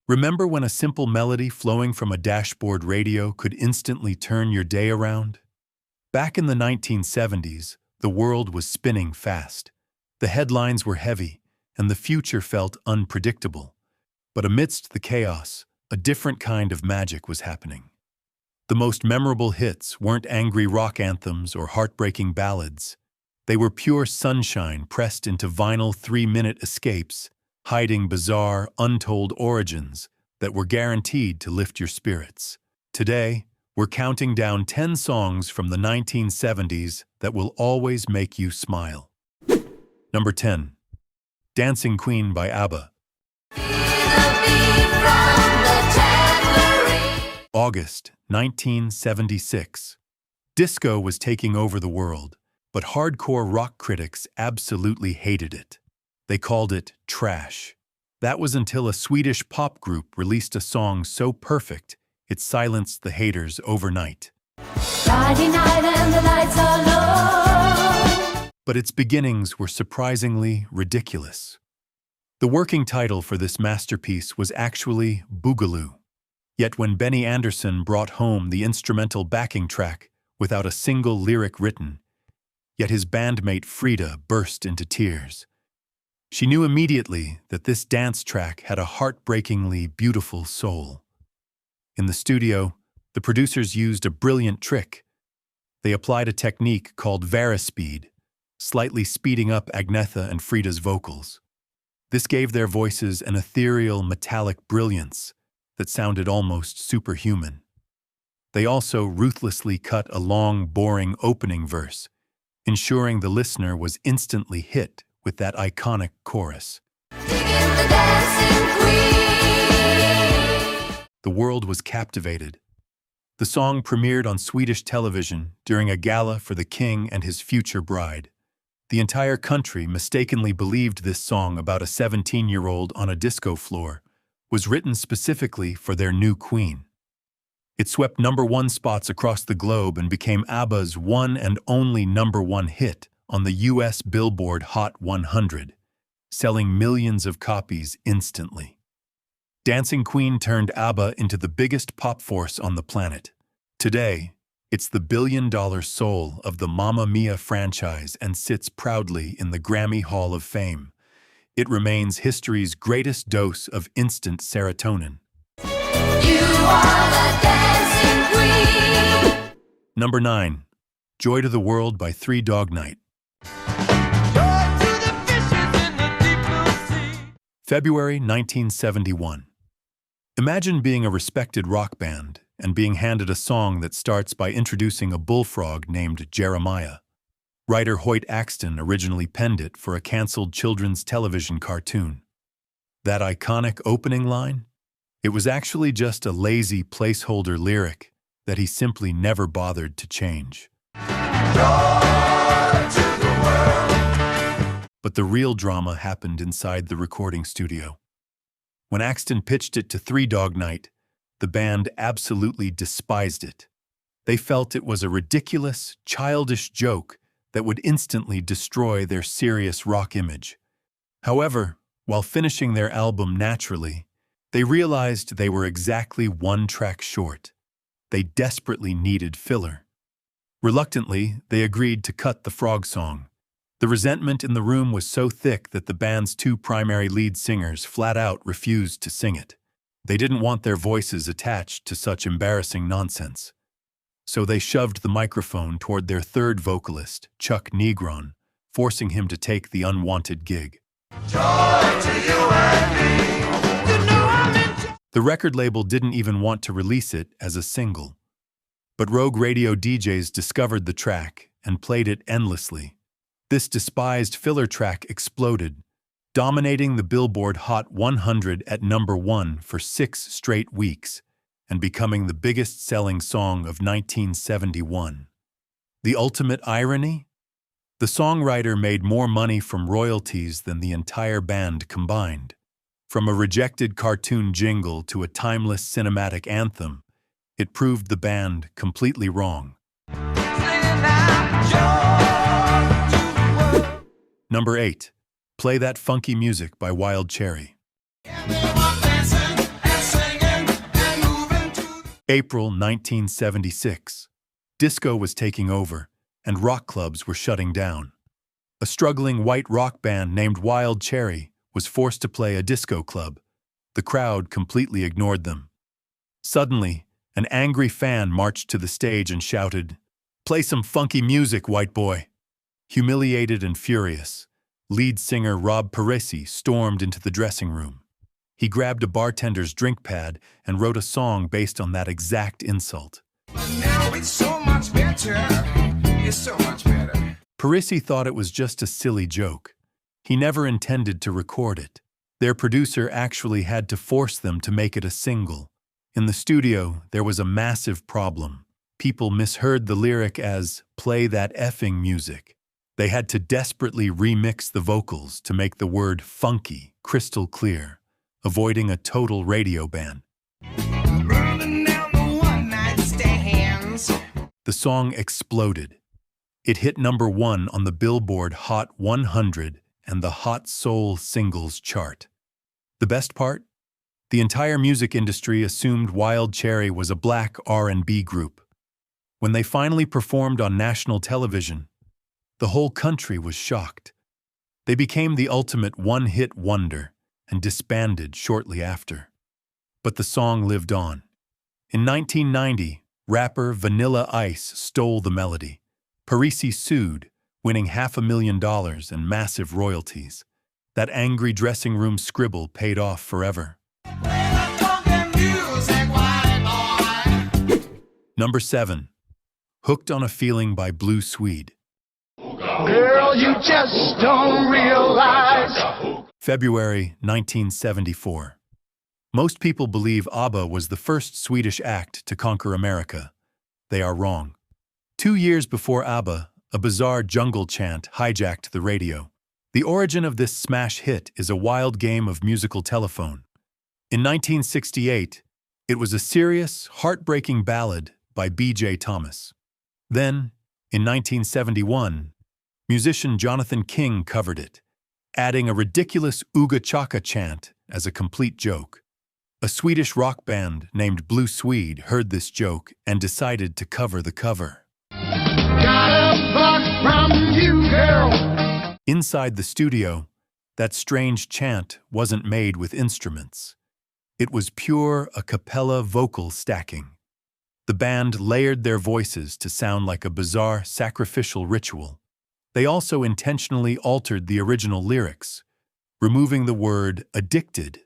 Remember when a simple melody flowing from a dashboard radio could instantly turn your day around? Back in the 1970s, the world was spinning fast. The headlines were heavy, and the future felt unpredictable. But amidst the chaos, a different kind of magic was happening. The most memorable hits weren't angry rock anthems or heartbreaking ballads. They were pure sunshine pressed into vinyl 3-minute escapes, hiding bizarre, untold origins that were guaranteed to lift your spirits. Today, we're counting down 10 songs from the 1970s that will always make you smile. Number 10. Dancing Queen by ABBA. August 1976. Disco was taking over the world, but hardcore rock critics absolutely hated it. They called it trash. That was until a Swedish pop group released a song so perfect it silenced the haters overnight. Friday night and the lights are low. But its beginnings were surprisingly ridiculous. The working title for this masterpiece was actually Boogaloo. Yet when Benny Andersson brought home the instrumental backing track without a single lyric written, yet his bandmate Frida burst into tears. She knew immediately that this dance track had a heartbreakingly beautiful soul. In the studio, the producers used a brilliant trick. They applied a technique called varispeed, slightly speeding up Agnetha and Frida's vocals. This gave their voices an ethereal, metallic brilliance that sounded almost superhuman. They also ruthlessly cut a long, boring opening verse, ensuring the listener was instantly hit with that iconic chorus. The world was captivated. The song premiered on Swedish television during a gala for the king and his future bride. The entire country mistakenly believed this song about a 17-year-old on a disco floor was written specifically for their new queen. It swept #1 spots across the globe and became ABBA's one and only #1 hit on the US Billboard Hot 100, selling millions of copies instantly. Dancing Queen turned ABBA into the biggest pop force on the planet. Today, it's the billion-dollar soul of the Mamma Mia franchise and sits proudly in the Grammy Hall of Fame. It remains history's greatest dose of instant serotonin. You are the dancing queen. Number 9. Joy to the World by Three Dog Night. February 1971. Imagine being a respected rock band and being handed a song that starts by introducing a bullfrog named Jeremiah. Writer Hoyt Axton originally penned it for a canceled children's television cartoon. That iconic opening line? It was actually just a lazy placeholder lyric that he simply never bothered to change. But the real drama happened inside the recording studio. When Axton pitched it to Three Dog Night, the band absolutely despised it. They felt it was a ridiculous, childish joke that would instantly destroy their serious rock image. However, while finishing their album naturally, they realized they were exactly one track short. They desperately needed filler. Reluctantly, they agreed to cut the frog song. The resentment in the room was so thick that the band's 2 primary lead singers flat out refused to sing it. They didn't want their voices attached to such embarrassing nonsense. So they shoved the microphone toward their 3rd vocalist, Chuck Negron, forcing him to take the unwanted gig. Joy to you and me. You know the record label didn't even want to release it as a single. But rogue radio DJs discovered the track and played it endlessly. This despised filler track exploded, dominating the Billboard Hot 100 at #1 for 6 straight weeks and becoming the biggest-selling song of 1971. The ultimate irony? The songwriter made more money from royalties than the entire band combined. From a rejected cartoon jingle to a timeless cinematic anthem, it proved the band completely wrong. Number 8. Play That Funky Music by Wild Cherry. April 1976. Disco was taking over, and rock clubs were shutting down. A struggling white rock band named Wild Cherry was forced to play a disco club. The crowd completely ignored them. Suddenly, an angry fan marched to the stage and shouted, "Play some funky music, white boy." Humiliated and furious, lead singer Rob Parisi stormed into the dressing room. He grabbed a bartender's drink pad and wrote a song based on that exact insult. Now it's so much better. It's so much better. Parisi thought it was just a silly joke. He never intended to record it. Their producer actually had to force them to make it a single. In the studio, there was a massive problem. People misheard the lyric as, "Play that effing music." They had to desperately remix the vocals to make the word funky crystal clear, avoiding a total radio ban. Burning down the one-night stands. The song exploded. It hit #1 on the Billboard Hot 100 and the Hot Soul Singles chart. The best part? The entire music industry assumed Wild Cherry was a black R&B group. When they finally performed on national television, the whole country was shocked. They became the ultimate one-hit wonder and disbanded shortly after. But the song lived on. In 1990, rapper Vanilla Ice stole the melody. Parisi sued, winning $500,000 and massive royalties. That angry dressing room scribble paid off forever. Number 7. Hooked on a Feeling by Blue Swede. Girl, you just don't realize. February 1974. Most people believe ABBA was the first Swedish act to conquer America. They are wrong. 2 years before ABBA, a bizarre jungle chant hijacked the radio. The origin of this smash hit is a wild game of musical telephone. In 1968, it was a serious, heartbreaking ballad by B.J. Thomas. Then, in 1971, musician Jonathan King covered it, adding a ridiculous Ooga Chaka chant as a complete joke. A Swedish rock band named Blue Swede heard this joke and decided to cover the cover. Got a buck from you, girl. Inside the studio, that strange chant wasn't made with instruments. It was pure a cappella vocal stacking. The band layered their voices to sound like a bizarre sacrificial ritual. They also intentionally altered the original lyrics, removing the word "addicted"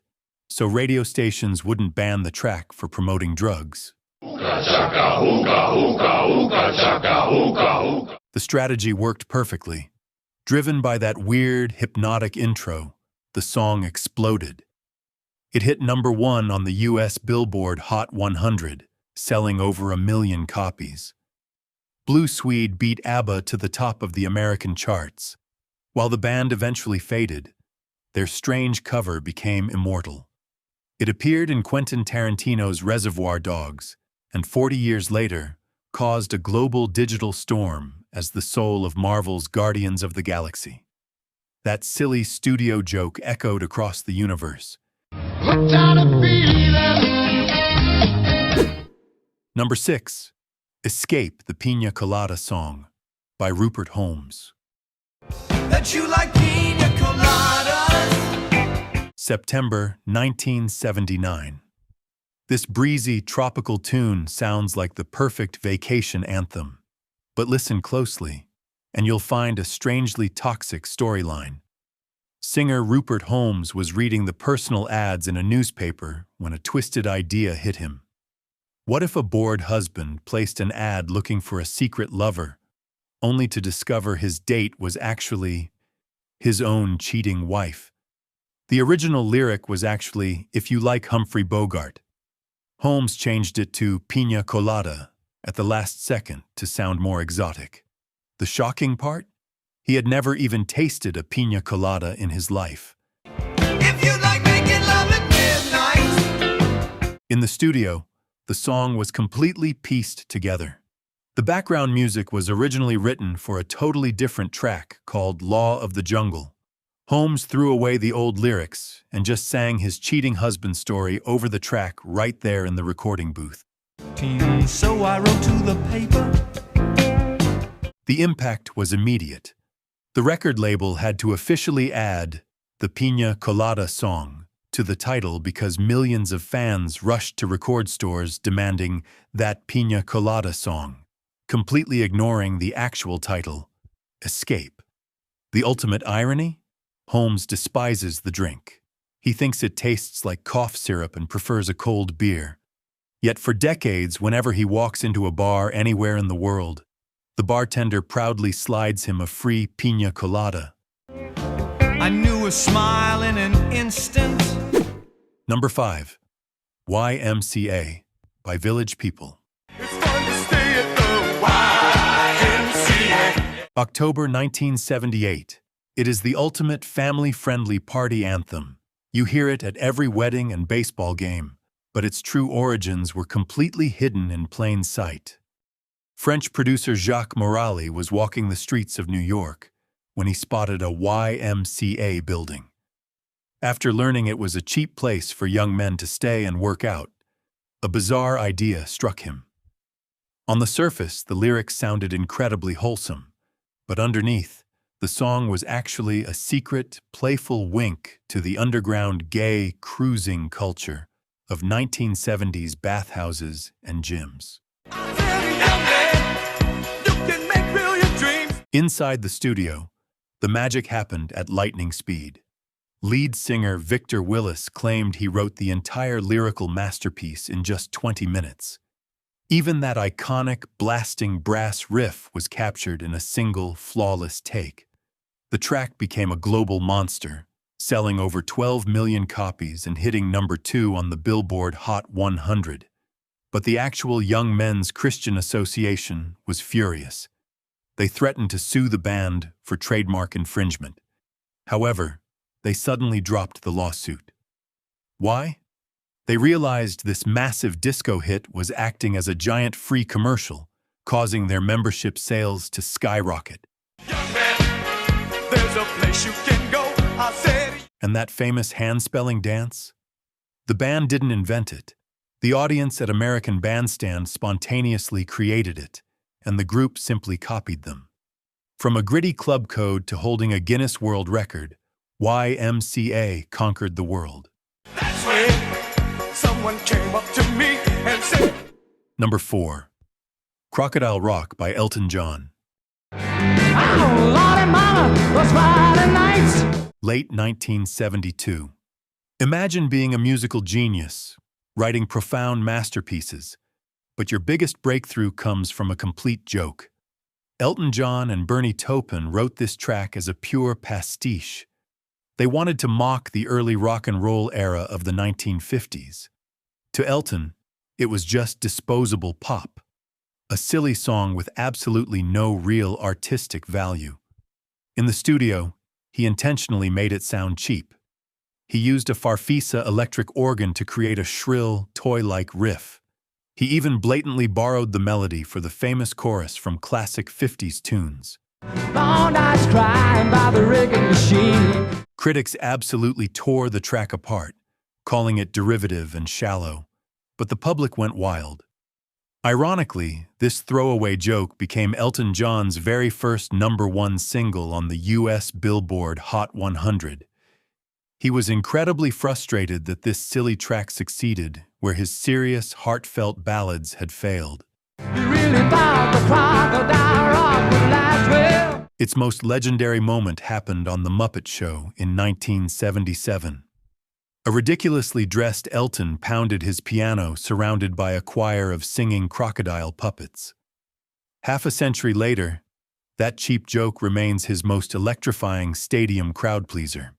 so radio stations wouldn't ban the track for promoting drugs. The strategy worked perfectly. Driven by that weird, hypnotic intro, the song exploded. It hit #1 on the U.S. Billboard Hot 100, selling over 1 million copies. Blue Swede beat ABBA to the top of the American charts. While the band eventually faded, their strange cover became immortal. It appeared in Quentin Tarantino's Reservoir Dogs, and 40 years later, caused a global digital storm as the soul of Marvel's Guardians of the Galaxy. That silly studio joke echoed across the universe. Number 6. Escape the Piña Colada Song by Rupert Holmes. That you like Piña Coladas. September 1979. This breezy, tropical tune sounds like the perfect vacation anthem. But listen closely, and you'll find a strangely toxic storyline. Singer Rupert Holmes was reading the personal ads in a newspaper when a twisted idea hit him. What if a bored husband placed an ad looking for a secret lover, only to discover his date was actually his own cheating wife? The original lyric was actually, "If you like Humphrey Bogart." Holmes changed it to Piña Colada at the last second to sound more exotic. The shocking part? He had never even tasted a piña colada in his life. If you like making love at midnight. In the studio, the song was completely pieced together. The background music was originally written for a totally different track called Law of the Jungle. Holmes threw away the old lyrics and just sang his cheating husband story over the track right there in the recording booth. 14, so I wrote to the paper. The impact was immediate. The record label had to officially add the Piña Colada song to the title because millions of fans rushed to record stores demanding that Piña Colada song, completely ignoring the actual title, Escape. The ultimate irony? Holmes despises the drink. He thinks it tastes like cough syrup and prefers a cold beer. Yet for decades, whenever he walks into a bar anywhere in the world, the bartender proudly slides him a free Piña Colada. I knew a smile in an instant. Number 5. YMCA by Village People. It's fun to stay at the YMCA. October 1978. It is the ultimate family-friendly party anthem. You hear it at every wedding and baseball game, but its true origins were completely hidden in plain sight. French producer Jacques Morali was walking the streets of New York when he spotted a YMCA building. After learning it was a cheap place for young men to stay and work out, a bizarre idea struck him. On the surface, the lyrics sounded incredibly wholesome, but underneath, the song was actually a secret, playful wink to the underground gay cruising culture of 1970s bathhouses and gyms. Inside the studio, the magic happened at lightning speed. Lead singer Victor Willis claimed he wrote the entire lyrical masterpiece in just 20 minutes. Even that iconic, blasting brass riff was captured in a single, flawless take. The track became a global monster, selling over 12 million copies and hitting number 2 on the Billboard Hot 100. But the actual Young Men's Christian Association was furious. They threatened to sue the band for trademark infringement. However, they suddenly dropped the lawsuit. Why? They realized this massive disco hit was acting as a giant free commercial, causing their membership sales to skyrocket. Young man, there's a place you can go, I said. And that famous hand-spelling dance? The band didn't invent it. The audience at American Bandstand spontaneously created it, and the group simply copied them. From a gritty club code to holding a Guinness World Record, YMCA conquered the world. That's when someone came up to me and said, Number 4. Crocodile Rock by Elton John. Oh, Lordy Mama, those Friday nights. Late 1972. Imagine being a musical genius, writing profound masterpieces, but your biggest breakthrough comes from a complete joke. Elton John and Bernie Taupin wrote this track as a pure pastiche. They wanted to mock the early rock and roll era of the 1950s. To Elton, it was just disposable pop, a silly song with absolutely no real artistic value. In the studio, he intentionally made it sound cheap. He used a Farfisa electric organ to create a shrill, toy-like riff. He even blatantly borrowed the melody for the famous chorus from classic 50s tunes. Long nights crying by the rigging machine. Critics absolutely tore the track apart, calling it derivative and shallow, but the public went wild. Ironically, this throwaway joke became Elton John's very first #1 single on the US Billboard Hot 100. He was incredibly frustrated that this silly track succeeded where his serious, heartfelt ballads had failed. You really thought the crocodile rock would last well? Its most legendary moment happened on The Muppet Show in 1977. A ridiculously dressed Elton pounded his piano surrounded by a choir of singing crocodile puppets. Half a century later, that cheap joke remains his most electrifying stadium crowd pleaser.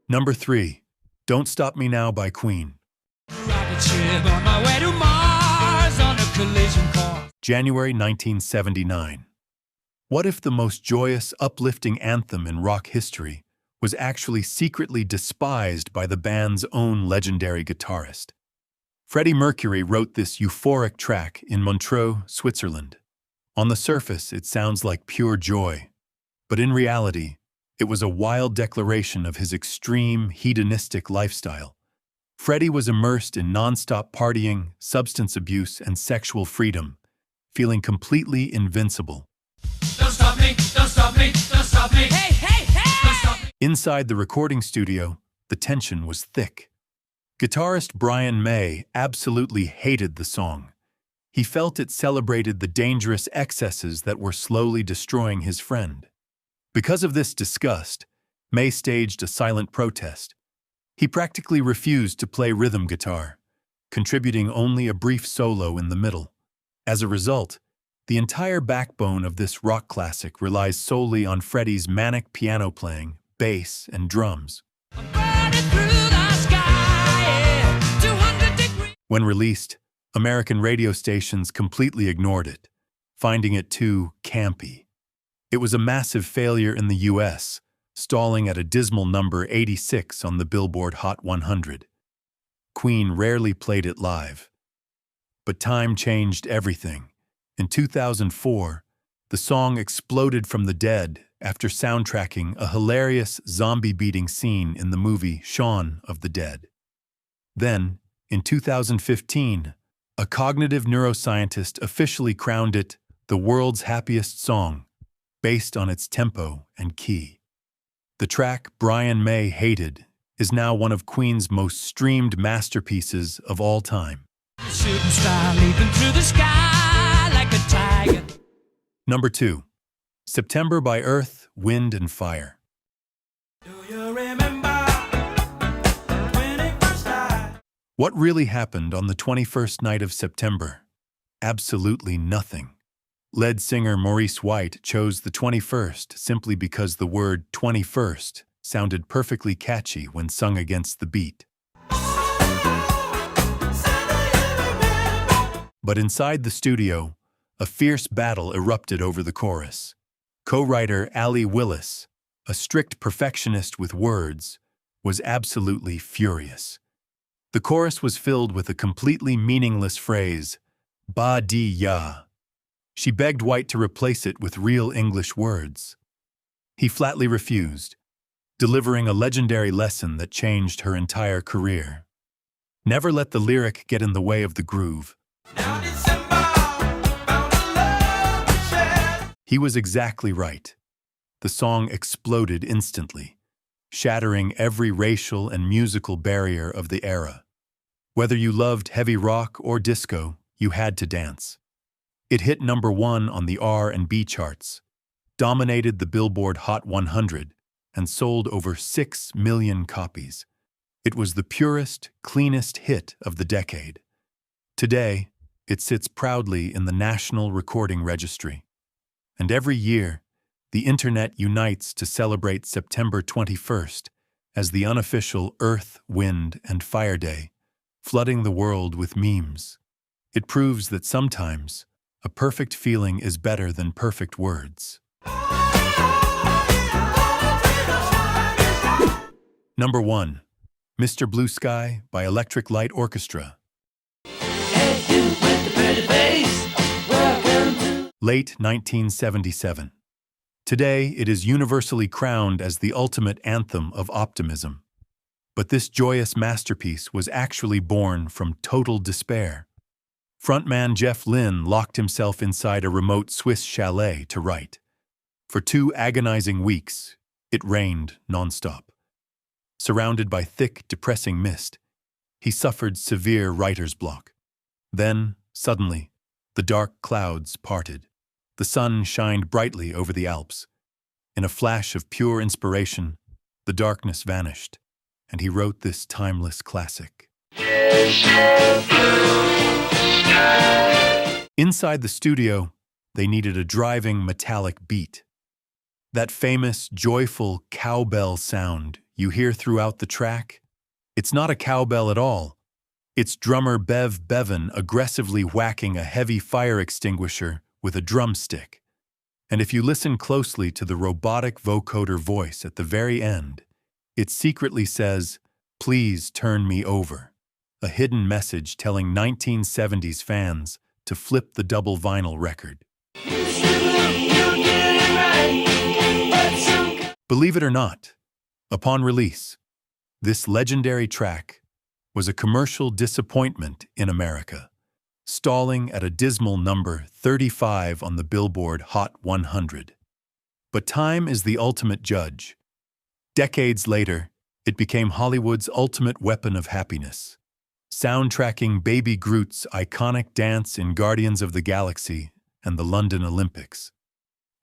Number 3. Don't Stop Me Now by Queen. rocket ship on my way to Mars on a collision course. January 1979. What if the most joyous, uplifting anthem in rock history was actually secretly despised by the band's own legendary guitarist? Freddie Mercury wrote this euphoric track in Montreux, Switzerland. On the surface, it sounds like pure joy, but in reality, it was a wild declaration of his extreme, hedonistic lifestyle. Freddie was immersed in nonstop partying, substance abuse, and sexual freedom, feeling completely invincible. Don't stop me, don't stop me, don't stop me. Hey, hey, hey! Don't stop me. Inside the recording studio, the tension was thick. Guitarist Brian May absolutely hated the song. He felt it celebrated the dangerous excesses that were slowly destroying his friend. Because of this disgust, May staged a silent protest. He practically refused to play rhythm guitar, contributing only a brief solo in the middle. As a result, the entire backbone of this rock classic relies solely on Freddie's manic piano playing, bass, and drums. When released, American radio stations completely ignored it, finding it too campy. It was a massive failure in the US, stalling at a dismal number 86 on the Billboard Hot 100. Queen rarely played it live. But time changed everything. In 2004, the song exploded from the dead after soundtracking a hilarious zombie-beating scene in the movie Shaun of the Dead. Then, in 2015, a cognitive neuroscientist officially crowned it the world's happiest song, based on its tempo and key. The track Brian May hated is now one of Queen's most streamed masterpieces of all time. Shooting star leaping through the sky like a tiger. Number 2. September by Earth, Wind and Fire. Do you remember 21st night? What really happened on the 21st night of September? Absolutely nothing. Lead singer Maurice White chose the 21st simply because the word 21st sounded perfectly catchy when sung against the beat. But inside the studio, a fierce battle erupted over the chorus. Co-writer Allie Willis, a strict perfectionist with words, was absolutely furious. The chorus was filled with a completely meaningless phrase, ba-dee-ya. She begged White to replace it with real English words. He flatly refused, delivering a legendary lesson that changed her entire career. Never let the lyric get in the way of the groove. Now December, found a love to share. He was exactly right. The song exploded instantly, shattering every racial and musical barrier of the era. Whether you loved heavy rock or disco, you had to dance. It hit number 1 on the R&B charts, dominated the Billboard Hot 100, and sold over 6 million copies. It was the purest, cleanest hit of the decade. Today, it sits proudly in the National Recording Registry. And every year, the Internet unites to celebrate September 21st as the unofficial Earth, Wind, and Fire Day, flooding the world with memes. It proves that sometimes, a perfect feeling is better than perfect words. Number 1. Mr. Blue Sky by Electric Light Orchestra. Late 1977. Today, it is universally crowned as the ultimate anthem of optimism. But this joyous masterpiece was actually born from total despair. Frontman Jeff Lynne locked himself inside a remote Swiss chalet to write. For 2 agonizing weeks, it rained nonstop. Surrounded by thick, depressing mist, he suffered severe writer's block. Then, suddenly, the dark clouds parted. The sun shined brightly over the Alps. In a flash of pure inspiration, the darkness vanished, and he wrote this timeless classic. Inside the studio, they needed a driving metallic beat. That famous, joyful cowbell sound you hear throughout the track, it's not a cowbell at all. It's drummer Bev Bevan aggressively whacking a heavy fire extinguisher with a drumstick. And if you listen closely to the robotic vocoder voice at the very end, it secretly says, "Please turn me over," a hidden message telling 1970s fans to flip the double vinyl record. Believe it or not, upon release, this legendary track was a commercial disappointment in America, stalling at a dismal number 35 on the Billboard Hot 100. But time is the ultimate judge. Decades later, it became Hollywood's ultimate weapon of happiness, soundtracking Baby Groot's iconic dance in Guardians of the Galaxy and the London Olympics.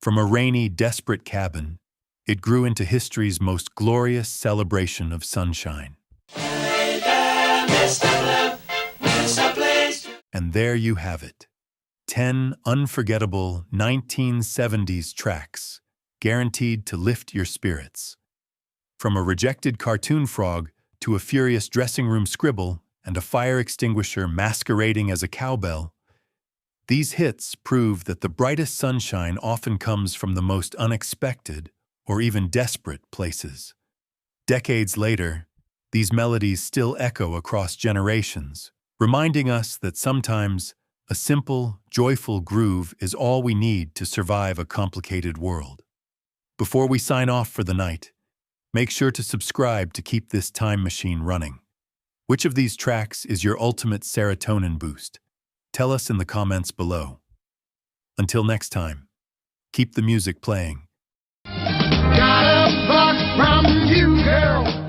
From a rainy, desperate cabin, it grew into history's most glorious celebration of sunshine. Hey there, Mr. Blue, Mr. Please. And there you have it. 10 unforgettable 1970s tracks, guaranteed to lift your spirits. From a rejected cartoon frog to a furious dressing room scribble and a fire extinguisher masquerading as a cowbell, these hits prove that the brightest sunshine often comes from the most unexpected or even desperate places. Decades later, these melodies still echo across generations, reminding us that sometimes a simple, joyful groove is all we need to survive a complicated world. Before we sign off for the night, make sure to subscribe to keep this time machine running. Which of these tracks is your ultimate serotonin boost? Tell us in the comments below. Until next time, keep the music playing. Got a buck from you, girl.